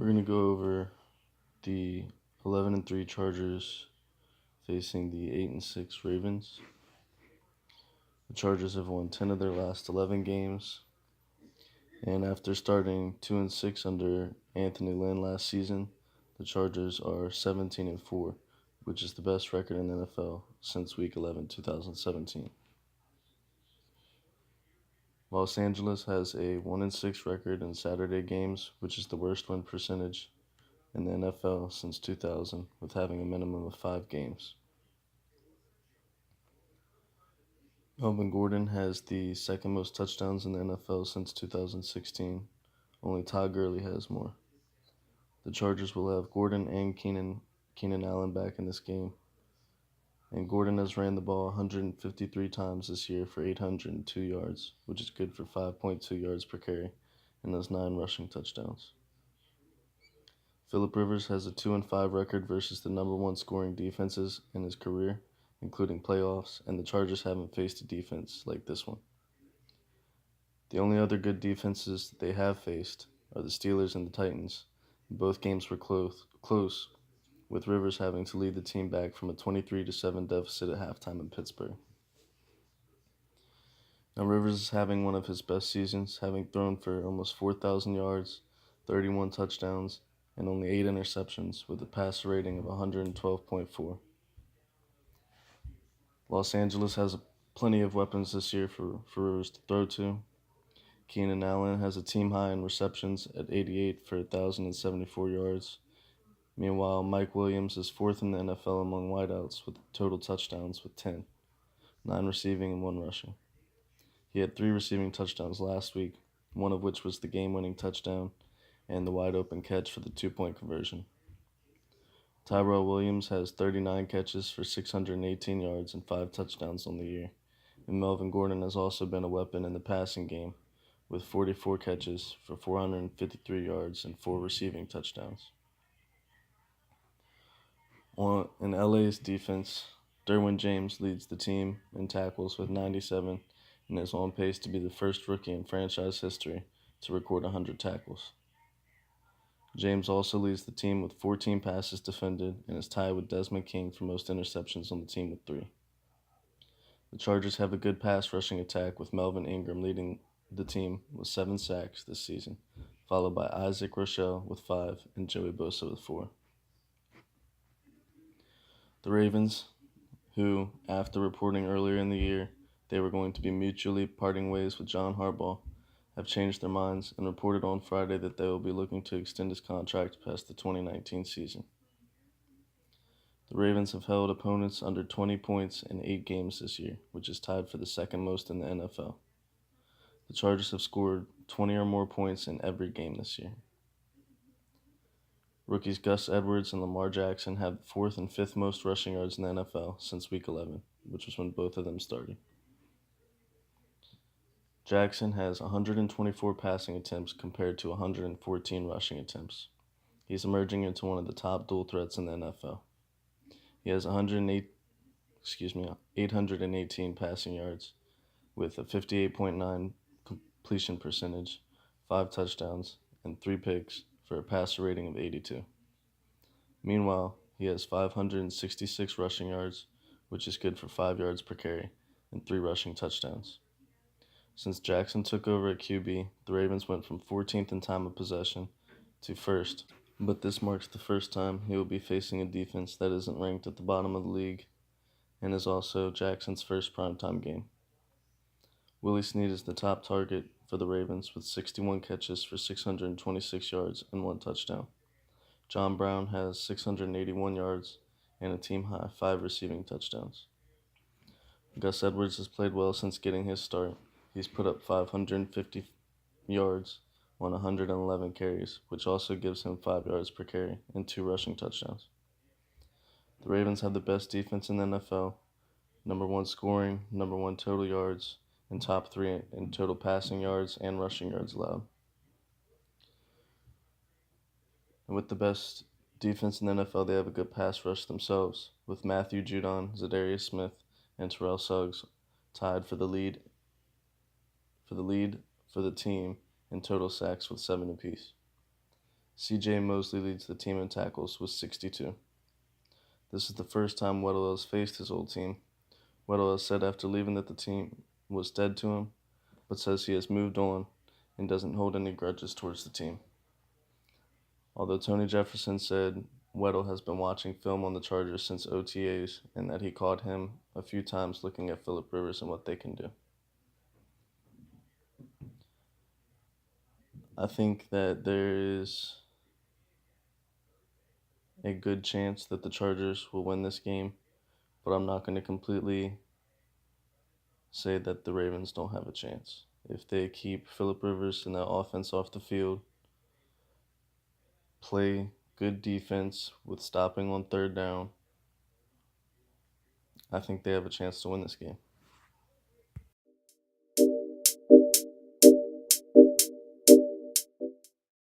We're going to go over the 11-3 Chargers facing the 8-6 Ravens. The Chargers have won 10 of their last 11 games, and after starting 2-6 under Anthony Lynn last season, the Chargers are 17-4, which is the best record in the NFL since Week 11, 2017. Los Angeles has a 1-6 record in Saturday games, which is the worst win percentage in the NFL since 2000, with having a minimum of 5 games. Melvin Gordon has the second most touchdowns in the NFL since 2016. Only Todd Gurley has more. The Chargers will have Gordon and Keenan Allen back in this game. And Gordon has ran the ball 153 times this year for 802 yards, which is good for 5.2 yards per carry, and has 9 rushing touchdowns. Phillip Rivers has a 2-5 record versus the number 1 scoring defenses in his career, including playoffs, and the Chargers haven't faced a defense like this one. The only other good defenses they have faced are the Steelers and the Titans. Both games were close, with Rivers having to lead the team back from a 23-7 deficit at halftime in Pittsburgh. Now Rivers is having one of his best seasons, having thrown for almost 4,000 yards, 31 touchdowns, and only 8 interceptions, with a passer rating of 112.4. Los Angeles has plenty of weapons this year for Rivers to throw to. Keenan Allen has a team high in receptions at 88 for 1,074 yards. Meanwhile, Mike Williams is 4th in the NFL among wideouts with total touchdowns with 10, 9 receiving and 1 rushing. He had 3 receiving touchdowns last week, one of which was the game-winning touchdown and the wide-open catch for the 2-point conversion. Tyrell Williams has 39 catches for 618 yards and 5 touchdowns on the year, and Melvin Gordon has also been a weapon in the passing game with 44 catches for 453 yards and 4 receiving touchdowns. In LA's defense, Derwin James leads the team in tackles with 97 and is on pace to be the first rookie in franchise history to record 100 tackles. James also leads the team with 14 passes defended and is tied with Desmond King for most interceptions on the team with 3. The Chargers have a good pass rushing attack with Melvin Ingram leading the team with 7 sacks this season, followed by Isaac Rochelle with 5 and Joey Bosa with 4. The Ravens, who, after reporting earlier in the year they were going to be mutually parting ways with John Harbaugh, have changed their minds and reported on Friday that they will be looking to extend his contract past the 2019 season. The Ravens have held opponents under 20 points in 8 games this year, which is tied for the second most in the NFL. The Chargers have scored 20 or more points in every game this year. Rookies Gus Edwards and Lamar Jackson have the 4th and 5th most rushing yards in the NFL since Week 11, which was when both of them started. Jackson has 124 passing attempts compared to 114 rushing attempts. He's emerging into one of the top dual threats in the NFL. He has 818 passing yards with a 58.9 completion percentage, 5 touchdowns, and 3 picks for a passer rating of 82. Meanwhile, he has 566 rushing yards, which is good for 5 yards per carry, and 3 rushing touchdowns. Since Jackson took over at QB, the Ravens went from 14th in time of possession to 1st, but this marks the first time he will be facing a defense that isn't ranked at the bottom of the league and is also Jackson's first primetime game. Willie Snead is the top target for the Ravens with 61 catches for 626 yards and 1 touchdown. John Brown has 681 yards and a team-high 5 receiving touchdowns. Gus Edwards has played well since getting his start. He's put up 550 yards on 111 carries, which also gives him 5 yards per carry and 2 rushing touchdowns. The Ravens have the best defense in the NFL, number 1 scoring, number 1 total yards, and top 3 in total passing yards and rushing yards allowed. And with the best defense in the NFL, they have a good pass rush themselves, with Matthew Judon, Zadarius Smith, and Terrell Suggs tied for the lead for the team in total sacks with 7 apiece. CJ Mosley leads the team in tackles with 62. This is the first time Weddle has faced his old team. Weddle has said after leaving that the team was dead to him, but says he has moved on and doesn't hold any grudges towards the team. Although Tony Jefferson said Weddle has been watching film on the Chargers since OTAs and that he caught him a few times looking at Phillip Rivers and what they can do. I think that there is a good chance that the Chargers will win this game, but I'm not going to completely say that the Ravens don't have a chance. If they keep Phillip Rivers and that offense off the field, play good defense with stopping on third down, I think they have a chance to win this game.